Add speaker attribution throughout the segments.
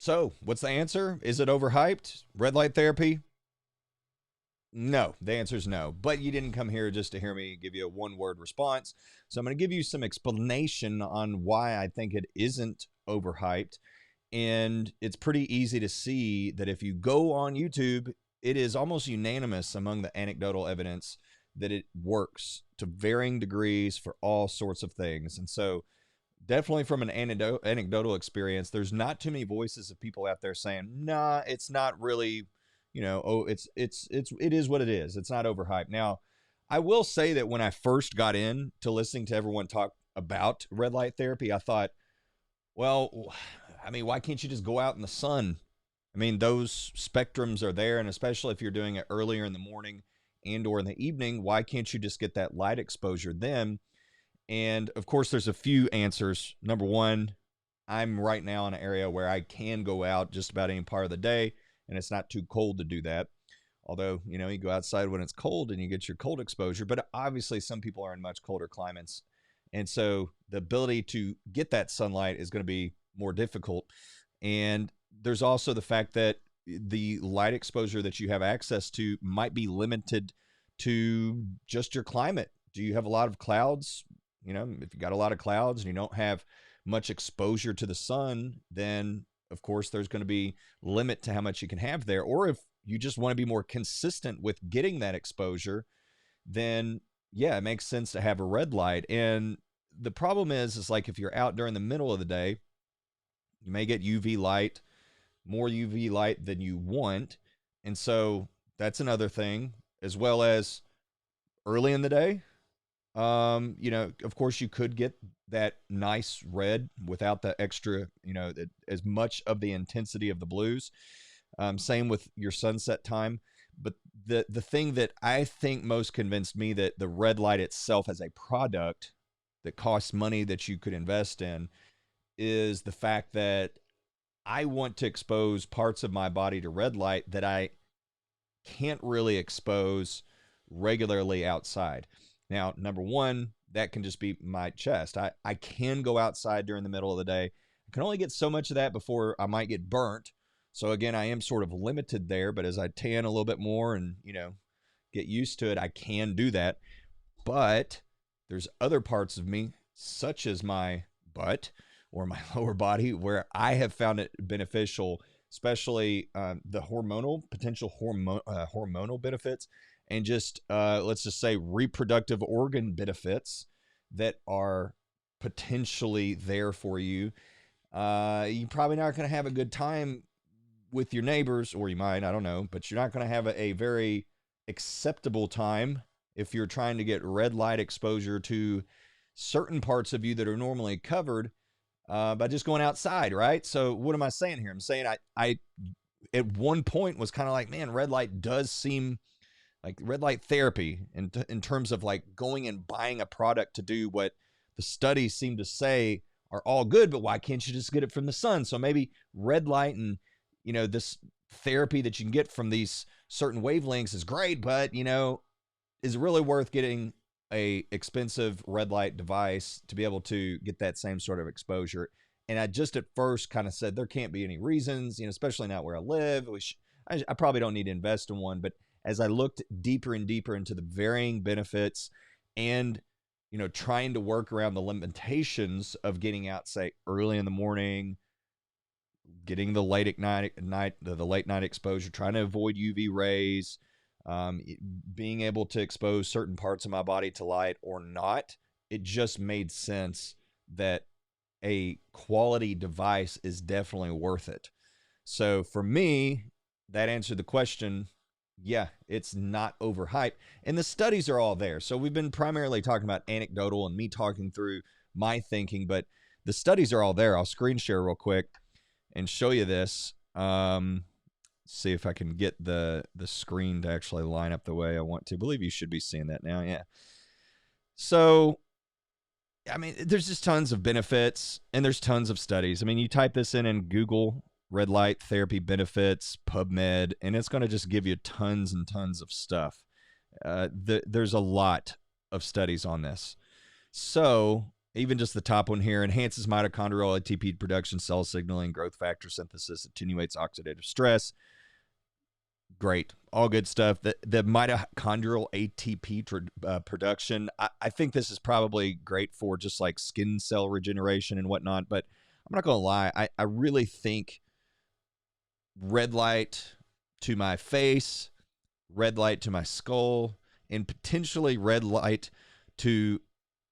Speaker 1: So, what's the answer? Is it overhyped? Red light therapy? No, the answer is no. But you didn't come here just to hear me give you a one word response. So, I'm going to give you some explanation on why I think it isn't overhyped. And it's pretty easy to see that if you go on YouTube, it is almost unanimous among the anecdotal evidence that it works to varying degrees for all sorts of things. And so, definitely from an anecdotal experience, there's not too many voices of people out there saying, "Nah, it's not really, oh, it is what it is. It's not overhyped." Now, I will say that when I first got into listening to everyone talk about red light therapy, I thought, well, I mean, why can't you just go out in the sun? I mean, those spectrums are there, and especially if you're doing it earlier in the morning and or in the evening, why can't you just get that light exposure then? And of course, there's a few answers. Number one, I'm right now in an area where I can go out just about any part of the day, and it's not too cold to do that. Although, you go outside when it's cold and you get your cold exposure, but obviously some people are in much colder climates. And so the ability to get that sunlight is going to be more difficult. And there's also the fact that the light exposure that you have access to might be limited to just your climate. Do you have a lot of clouds? If you got a lot of clouds and you don't have much exposure to the sun, then of course there's going to be limit to how much you can have there. Or if you just want to be more consistent with getting that exposure, then yeah, it makes sense to have a red light. And the problem is like if you're out during the middle of the day, you may get UV light, more UV light than you want. And so that's another thing, as well as early in the day. Of course you could get that nice red without the extra, as much of the intensity of the blues. Same with your sunset time. But the thing that I think most convinced me that the red light itself as a product that costs money that you could invest in is the fact that I want to expose parts of my body to red light that I can't really expose regularly outside. Now, number one, that can just be my chest. I can go outside during the middle of the day. I can only get so much of that before I might get burnt. So again, I am sort of limited there, but as I tan a little bit more and, get used to it, I can do that. But there's other parts of me, such as my butt or my lower body, where I have found it beneficial, especially the potential hormonal benefits, and just let's just say reproductive organ benefits that are potentially there for you. You're probably not going to have a good time with your neighbors, or you might, I don't know, but you're not going to have a very acceptable time if you're trying to get red light exposure to certain parts of you that are normally covered by just going outside, right? So what am I saying here? I'm saying I at one point was kind of like, man, red light does seem like red light therapy in terms of like going and buying a product to do what the studies seem to say are all good, but why can't you just get it from the sun? So maybe red light and, this therapy that you can get from these certain wavelengths is great, but, is it really worth getting a expensive red light device to be able to get that same sort of exposure? And I just at first kind of said there can't be any reasons, especially not where I live. I probably don't need to invest in one, but as I looked deeper and deeper into the varying benefits and, trying to work around the limitations of getting out, say, early in the morning, getting the late night exposure, trying to avoid UV rays, being able to expose certain parts of my body to light or not, it just made sense that a quality device is definitely worth it. So for me, that answered the question. Yeah, it's not overhyped. And the studies are all there. So we've been primarily talking about anecdotal and me talking through my thinking, but the studies are all there. I'll screen share real quick and show you this. See if I can get the screen to actually line up the way I want to. I believe you should be seeing that now. Yeah. So, I mean, there's just tons of benefits and there's tons of studies. I mean, you type this in Google, red light therapy benefits, PubMed, and it's going to just give you tons and tons of stuff. There's a lot of studies on this. So Even just the top one here, enhances mitochondrial ATP production, cell signaling, growth factor synthesis, attenuates oxidative stress. Great. All good stuff. The mitochondrial ATP production, I think this is probably great for just like skin cell regeneration and whatnot, but I'm not going to lie. I really think red light to my face, red light to my skull, and potentially red light to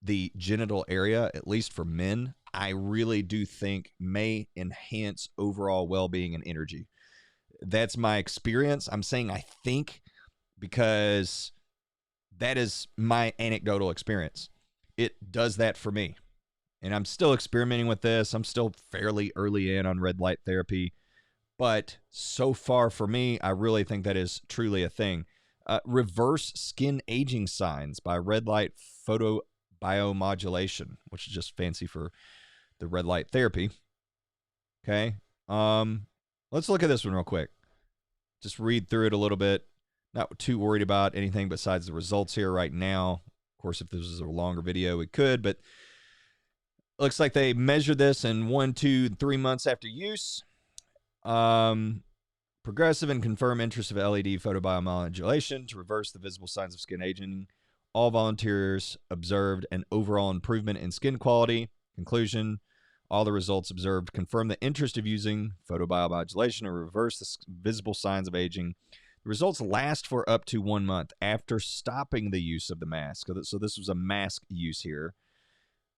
Speaker 1: the genital area, at least for men, I really do think may enhance overall well-being and energy. That's my experience. I'm saying I think because that is my anecdotal experience. It does that for me. And I'm still experimenting with this. I'm still fairly early in on red light therapy. But so far for me, I really think that is truly a thing. Reverse skin aging signs by red light photobiomodulation, which is just fancy for the red light therapy. Okay. Let's look at this one real quick. Just read through it a little bit. Not too worried about anything besides the results here right now. Of course, if this was a longer video, we could, but looks like they measured this in 1, 2, 3 months after use. Progressive and confirmed interest of LED photobiomodulation to reverse the visible signs of skin aging. All volunteers observed an overall improvement in skin quality. Conclusion, all the results observed confirm the interest of using photobiomodulation to reverse the visible signs of aging. The results last for up to 1 month after stopping the use of the mask. So this was a mask use here,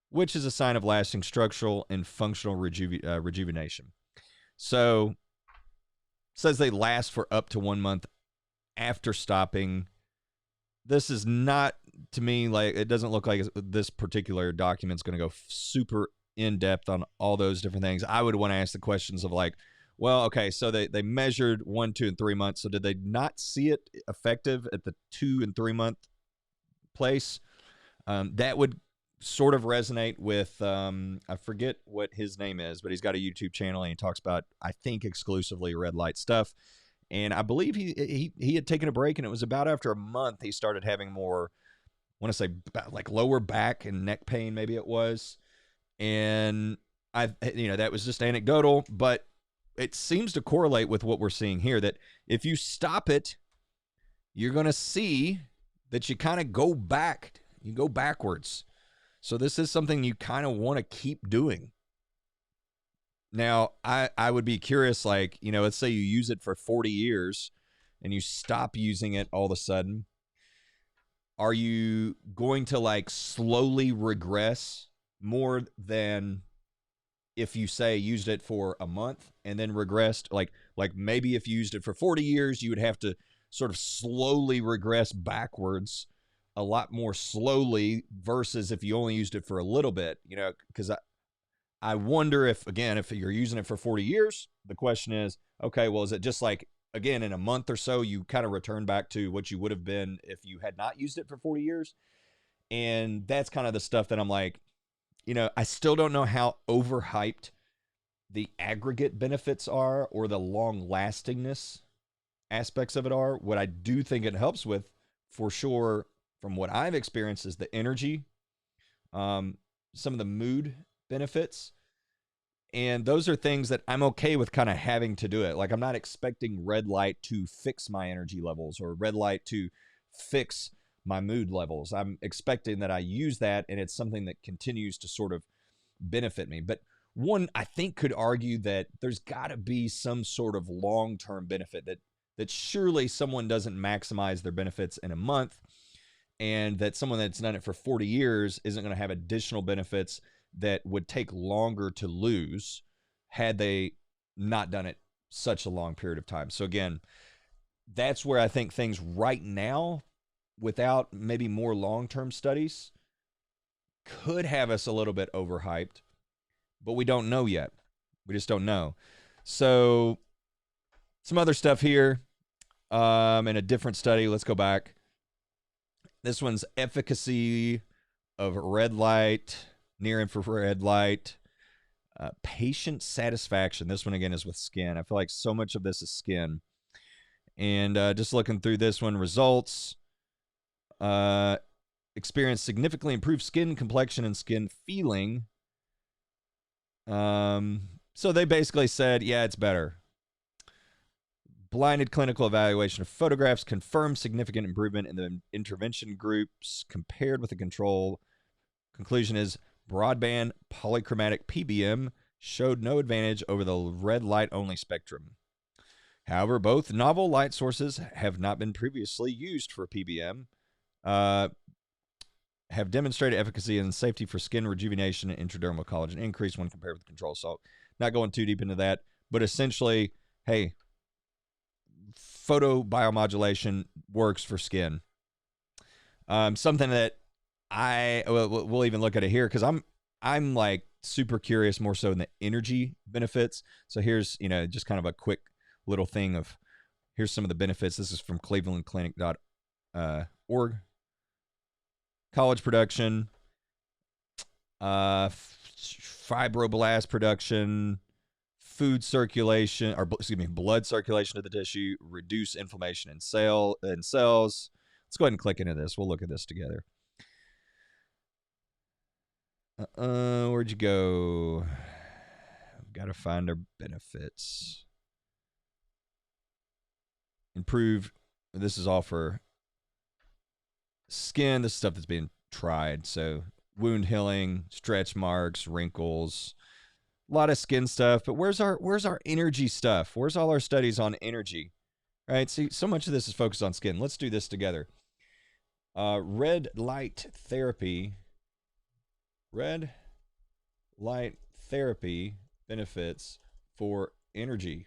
Speaker 1: which is a sign of lasting structural and functional rejuvenation. So says they last for up to 1 month after stopping. This is not, to me, like, it doesn't look like this particular document's going to go super in-depth on all those different things. I would want to ask the questions of like, well, okay, so they measured 1, 2, and 3 months. So did they not see it effective at the 2 and 3 month place? That would sort of resonate with, I forget what his name is, but he's got a YouTube channel and he talks about, I think, exclusively red light stuff. And I believe he had taken a break, and it was about after a month he started having more, I want to say like lower back and neck pain, maybe it was. And that was just anecdotal, but it seems to correlate with what we're seeing here, that if you stop it, you're going to see that you kind of go back, you go backwards. So this is something you kind of want to keep doing. Now, I would be curious, like, let's say you use it for 40 years and you stop using it all of a sudden. Are you going to like slowly regress more than if you say used it for a month and then regressed? Like maybe if you used it for 40 years, you would have to sort of slowly regress backwards a lot more slowly versus if you only used it for a little bit, because I wonder if you're using it for 40 years, the question is, okay, well, is it just like, again, in a month or so, you kind of return back to what you would have been if you had not used it for 40 years? And that's kind of the stuff that I'm like, I still don't know how overhyped the aggregate benefits are or the long lastingness aspects of it are. What I do think it helps with, for sure, from what I've experienced, is the energy, some of the mood benefits. And those are things that I'm okay with kind of having to do it. Like, I'm not expecting red light to fix my energy levels or red light to fix my mood levels. I'm expecting that I use that and it's something that continues to sort of benefit me. But one, I think, could argue that there's got to be some sort of long-term benefit, that surely someone doesn't maximize their benefits in a month, and that someone that's done it for 40 years isn't going to have additional benefits that would take longer to lose had they not done it such a long period of time. So again, that's where I think things right now, without maybe more long-term studies, could have us a little bit overhyped, but we don't know yet. We just don't know. So some other stuff here in a different study. Let's go back. This one's efficacy of red light, near infrared light, patient satisfaction. This one, again, is with skin. I feel like so much of this is skin. And just looking through this one, results. experienced significantly improved skin complexion and skin feeling. So they basically said, yeah, it's better. Blinded clinical evaluation of photographs confirmed significant improvement in the intervention groups compared with the control. Conclusion is broadband polychromatic PBM showed no advantage over the red light only spectrum. However, both novel light sources have not been previously used for PBM, have demonstrated efficacy and safety for skin rejuvenation and intradermal collagen increase when compared with control. So, not going too deep into that, but essentially, hey, photobiomodulation works for skin. Something that we'll even look at it here because I'm like super curious more so in the energy benefits. So here's just kind of a quick little thing of here's some of the benefits. This is from clevelandclinic.org. College production, fibroblast production, food circulation, or excuse me, blood circulation to the tissue, reduce inflammation in cells. Let's go ahead and click into this. We'll look at this together. Where'd you go? Got to find our benefits. Improve. This is all for skin. This is stuff that's being tried. So wound healing, stretch marks, wrinkles, a lot of skin stuff. But where's our energy stuff? Where's all our studies on energy? Right. See, so much of this is focused on skin. Let's do this together. Red light therapy. Red light therapy benefits for energy.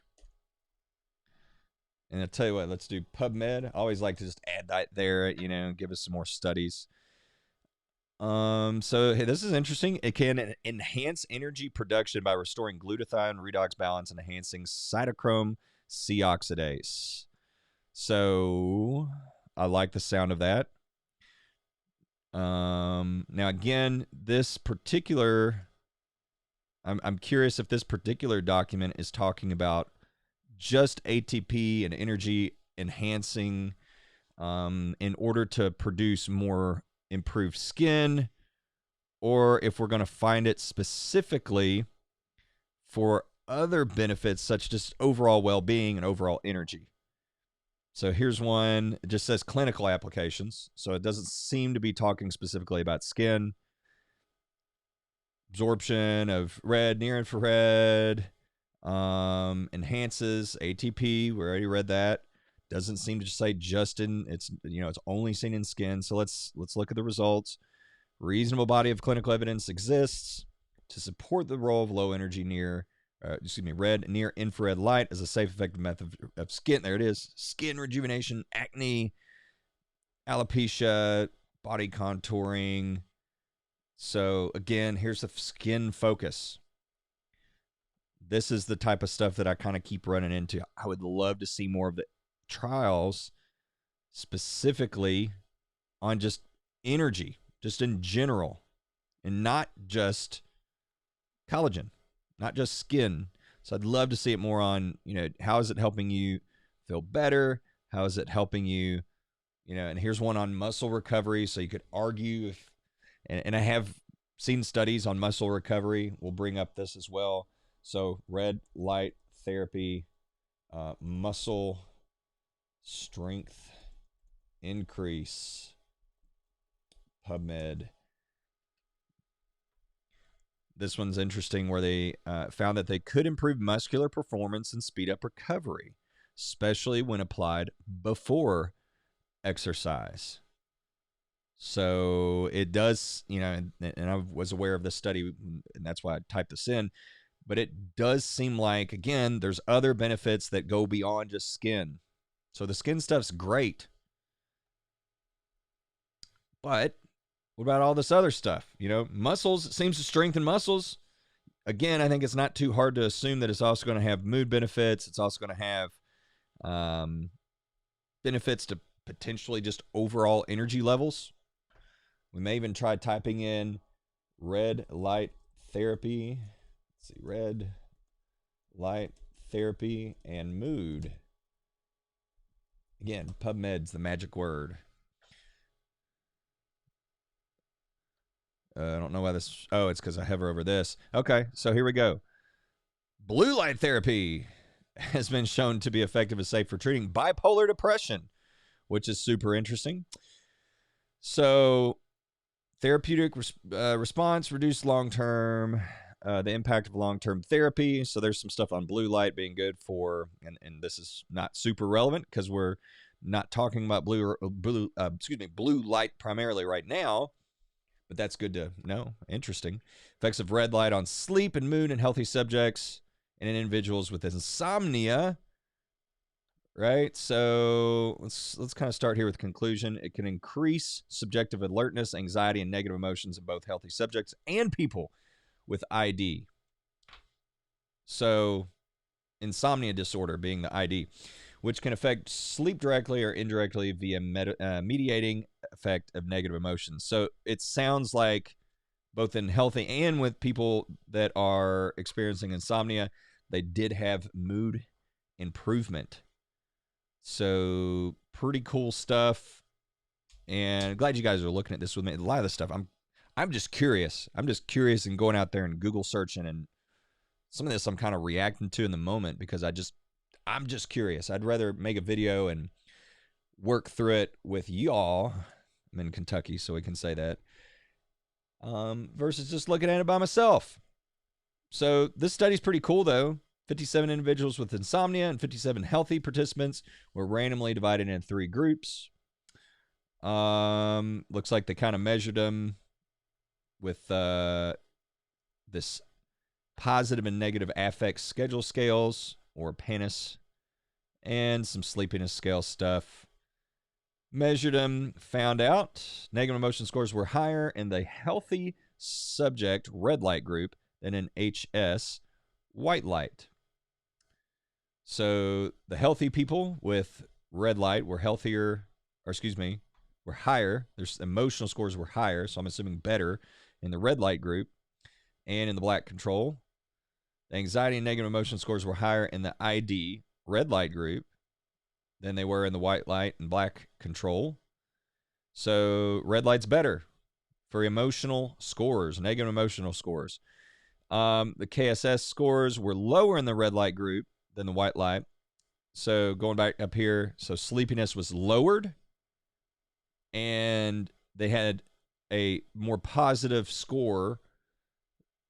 Speaker 1: And I'll tell you what, let's do PubMed. I always like to just add that there, give us some more studies. So hey, this is interesting. It can enhance energy production by restoring glutathione redox balance and enhancing cytochrome C oxidase. So I like the sound of that. Now again, this particular, I'm curious if this particular document is talking about just ATP and energy enhancing in order to produce more improved skin, or if we're going to find it specifically for other benefits such as overall well-being and overall energy. So here's one. It just says clinical applications. So it doesn't seem to be talking specifically about skin. Absorption of red, near infrared, enhances ATP. We already read that. Doesn't seem to say just in, it's only seen in skin. So let's look at the results. Reasonable body of clinical evidence exists to support the role of low energy red near infrared light as a safe, effective method of skin. There it is. Skin rejuvenation, acne, alopecia, body contouring. So again, here's the skin focus. This is the type of stuff that I kind of keep running into. I would love to see more of the trials specifically on just energy, just in general, and not just collagen, not just skin. So I'd love to see it more on, how is it helping you feel better? How is it helping you, and here's one on muscle recovery. So you could argue if, and I have seen studies on muscle recovery. We'll bring up this as well. So red light therapy, muscle strength increase, PubMed. This one's interesting where they found that they could improve muscular performance and speed up recovery, especially when applied before exercise. So it does, and I was aware of this study, and that's why I typed this in. But it does seem like, again, there's other benefits that go beyond just skin. So the skin stuff's great. But what about all this other stuff? Muscles, it seems to strengthen muscles. Again, I think it's not too hard to assume that it's also going to have mood benefits. It's also going to have benefits to potentially just overall energy levels. We may even try typing in red light therapy. Let's see, red light therapy and mood. Again, PubMed's the magic word. I don't know why this. Oh, it's because I hover over this. Okay, so here we go. Blue light therapy has been shown to be effective and safe for treating bipolar depression, which is super interesting. So, therapeutic response, reduced long-term, the impact of long-term therapy. So there's some stuff on blue light being good for, and this is not super relevant because we're not talking about blue light primarily right now, but that's good to know. Interesting. Effects of red light on sleep and mood in healthy subjects and in individuals with insomnia. Right, so let's kind of start here with conclusion. It can increase subjective alertness, anxiety, and negative emotions in both healthy subjects and people with ID. So, insomnia disorder being the ID, which can affect sleep directly or indirectly via mediating effect of negative emotions. So it sounds like both in healthy and with people that are experiencing insomnia, they did have mood improvement. So pretty cool stuff, and glad you guys are looking at this with me. A lot of this stuff, I'm just curious. I'm just curious and going out there and Google searching, and some of this I'm kind of reacting to in the moment because I'm just curious. I'd rather make a video and work through it with y'all. I'm in Kentucky, so we can say that. Versus just looking at it by myself. So this study's pretty cool, though. 57 individuals with insomnia and 57 healthy participants were randomly divided into 3 groups. Looks like they kind of measured them with this positive and negative affect schedule scales, or PANAS, and some sleepiness scale stuff. Measured them, found out negative emotion scores were higher in the healthy subject red light group than in HS white light. So the healthy people with red light were healthier, or excuse me, were higher. Their emotional scores were higher, so I'm assuming better in the red light group. And in the black control, the anxiety and negative emotion scores were higher in the ID red light group than they were in the white light and black control. So red light's better for emotional scores, negative emotional scores. The KSS scores were lower in the red light group than the white light. So going back up here, so sleepiness was lowered, and they had a more positive score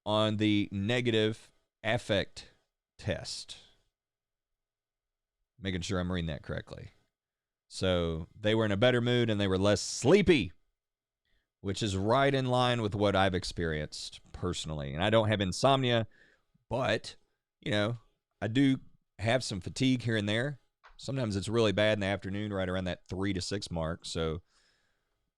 Speaker 1: on the negative affect test. Making sure I'm reading that correctly. So they were in a better mood and they were less sleepy, which is right in line with what I've experienced personally. And I don't have insomnia, but, you know, I do have some fatigue here and there. Sometimes it's really bad in the afternoon, right around that 3 to 6 mark. So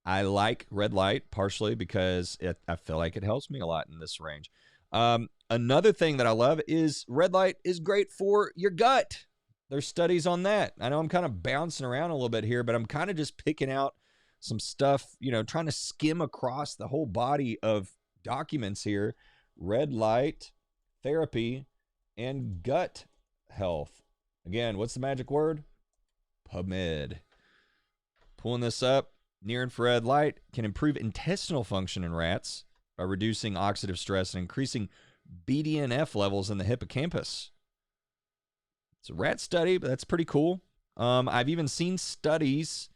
Speaker 1: I like red light partially because I feel like it helps me a lot in this range. Another thing that I love is red light is great for your gut. There's studies on that. I know I'm kind of bouncing around a little bit here, but I'm kind of just picking out some stuff, you know, trying to skim across the whole body of documents here. Red light therapy and gut health. Again, what's the magic word? PubMed. Pulling this up. Near infrared light can improve intestinal function in rats by reducing oxidative stress and increasing BDNF levels in the hippocampus. It's a rat study, but that's pretty cool. I've even seen studies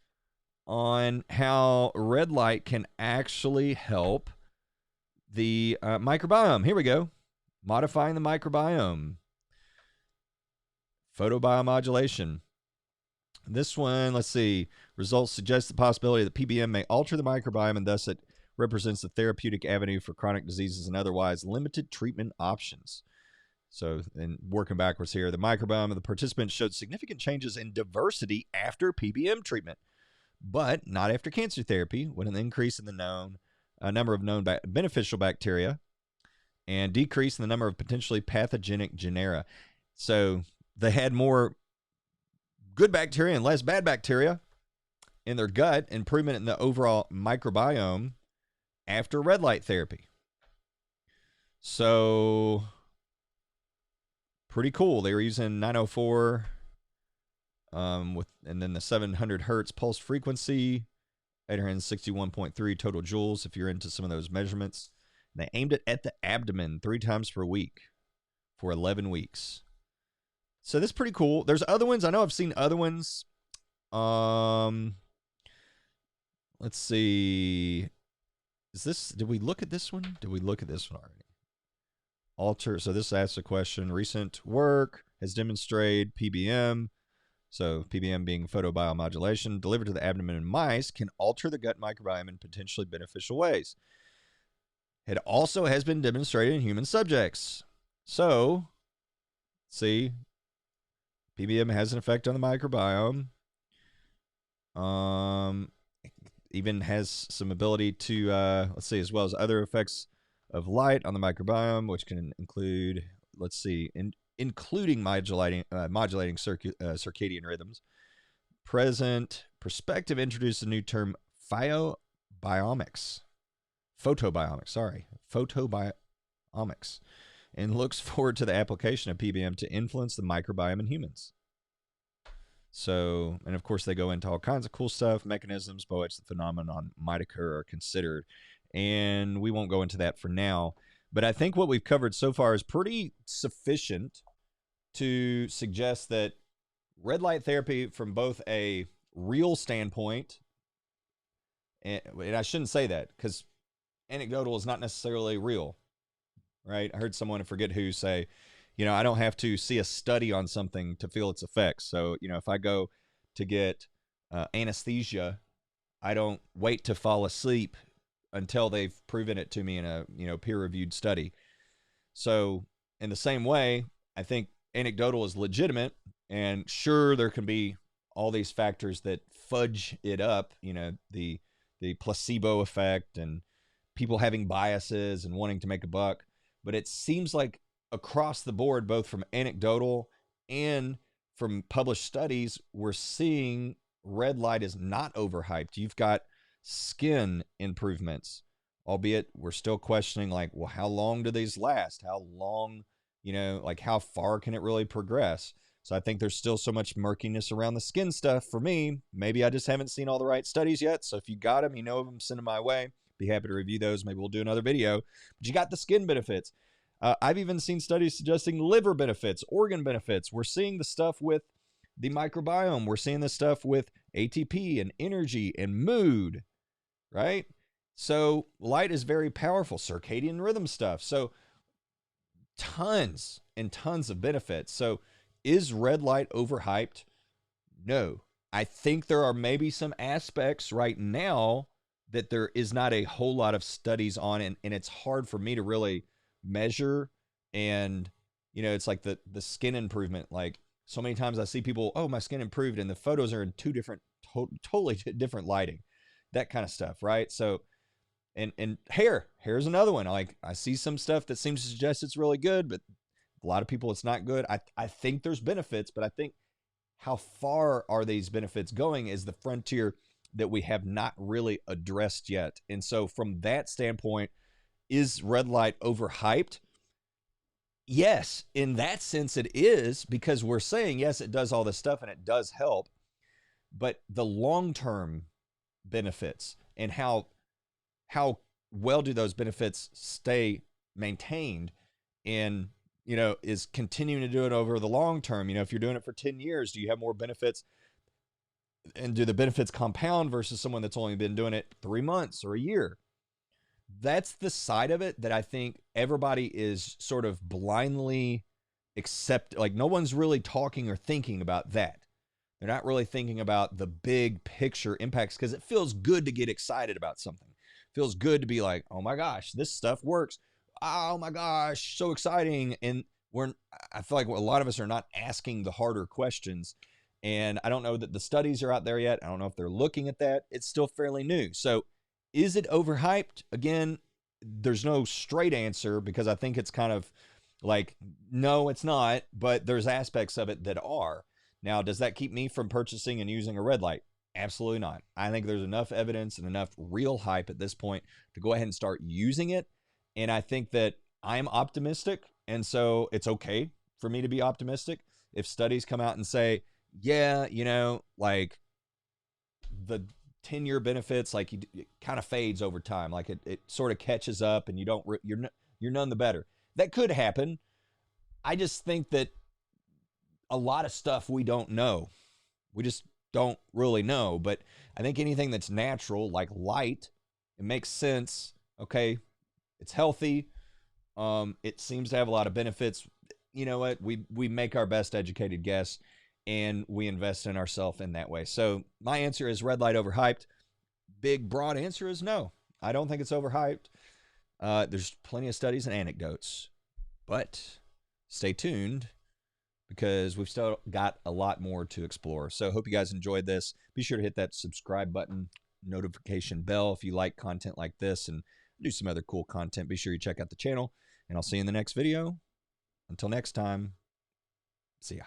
Speaker 1: on how red light can actually help the microbiome. Here we go. Modifying the microbiome. Photobiomodulation. This one, let's see. Results suggest the possibility that PBM may alter the microbiome, and thus it represents a therapeutic avenue for chronic diseases and otherwise limited treatment options. So, in working backwards here, the microbiome of the participants showed significant changes in diversity after PBM treatment, but not after cancer therapy, with an increase in the number of known beneficial bacteria and decrease in the number of potentially pathogenic genera. So, they had more good bacteria and less bad bacteria in their gut, improvement in the overall microbiome after red light therapy. So, pretty cool. They were using 904 and then the 700 hertz pulse frequency 861.3 total joules if you're into some of those measurements. And they aimed it at the abdomen 3 times per week for 11 weeks. So that's pretty cool. There's other ones. I know I've seen other ones. Let's see. Did we look at this one? Did we look at this one already? Alter. So this asks a question. Recent work has demonstrated PBM. So PBM being photobiomodulation delivered to the abdomen in mice can alter the gut microbiome in potentially beneficial ways. It also has been demonstrated in human subjects. So, see, PBM has an effect on the microbiome. Even has some ability to, let's see, as well as other effects of light on the microbiome, which can include, let's see, including modulating circadian rhythms. Present perspective introduced a new term, photobiomics, and looks forward to the application of PBM to influence the microbiome in humans. So, and of course, they go into all kinds of cool stuff, mechanisms by which the phenomenon might occur are considered. And we won't go into that for now. But I think what we've covered so far is pretty sufficient to suggest that red light therapy, from both a real standpoint, and I shouldn't say that because anecdotal is not necessarily real, right? I heard someone, I forget who, say, you know, I don't have to see a study on something to feel its effects. So, you know, if I go to get anesthesia, I don't wait to fall asleep until they've proven it to me in a, you know, peer-reviewed study. So in the same way, I think anecdotal is legitimate, and sure, there can be all these factors that fudge it up, you know, the placebo effect and people having biases and wanting to make a buck. But it seems like across the board, both from anecdotal and from published studies, we're seeing red light is not overhyped. You've got skin improvements, albeit we're still questioning, like, well, how long do these last? How long, you know, like how far can it really progress? So I think there's still so much murkiness around the skin stuff for me. Maybe I just haven't seen all the right studies yet. So if you got them, you know of them, send them my way. Be happy to review those. Maybe we'll do another video. But you got the skin benefits. I've even seen studies suggesting liver benefits, organ benefits. We're seeing the stuff with the microbiome. We're seeing the stuff with ATP and energy and mood, right? So light is very powerful. Circadian rhythm stuff. So tons and tons of benefits. So is red light overhyped? No. I think there are maybe some aspects right now that there is not a whole lot of studies on, and it's hard for me to really measure. And, you know, it's like the skin improvement. Like, so many times I see people, oh, my skin improved, and the photos are in two different, totally different lighting, that kind of stuff, right? So, and hair's another one. Like, I see some stuff that seems to suggest it's really good, but a lot of people, it's not good. I think there's benefits, but I think how far are these benefits going is the frontier that we have not really addressed yet. And so from that standpoint, is red light overhyped? Yes, in that sense it is, because we're saying, yes, it does all this stuff and it does help, but the long-term benefits and how well do those benefits stay maintained, and, you know, is continuing to do it over the long term. You know, if you're doing it for 10 years, do you have more benefits, and do the benefits compound versus someone that's only been doing it 3 months or a year? That's the side of it that I think everybody is sort of blindly accept. Like, no one's really talking or thinking about that. They're not really thinking about the big picture impacts, because it feels good to get excited about something. It feels good to be like, oh my gosh, this stuff works. Oh my gosh, so exciting. And I feel like a lot of us are not asking the harder questions. And I don't know that the studies are out there yet. I don't know if they're looking at that. It's still fairly new. So is it overhyped? Again, there's no straight answer, because I think it's kind of like, no, it's not, but there's aspects of it that are. Now, does that keep me from purchasing and using a red light? Absolutely not. I think there's enough evidence and enough real hype at this point to go ahead and start using it. And I think that I'm optimistic. And so it's okay for me to be optimistic. If studies come out and say, yeah, you know, like the 10-year benefits, like it kind of fades over time. Like it sort of catches up and you're none the better. That could happen. I just think that a lot of stuff we don't know. We just don't really know. But I think anything that's natural, like light, it makes sense. Okay, it's healthy. It seems to have a lot of benefits. You know what? We make our best educated guess, and we invest in ourselves in that way. So my answer is red light overhyped. Big broad answer is no. I don't think it's overhyped. There's plenty of studies and anecdotes, but stay tuned because we've still got a lot more to explore. So hope you guys enjoyed this. Be sure to hit that subscribe button, notification bell if you like content like this and do some other cool content. Be sure you check out the channel, and I'll see you in the next video. Until next time, see ya.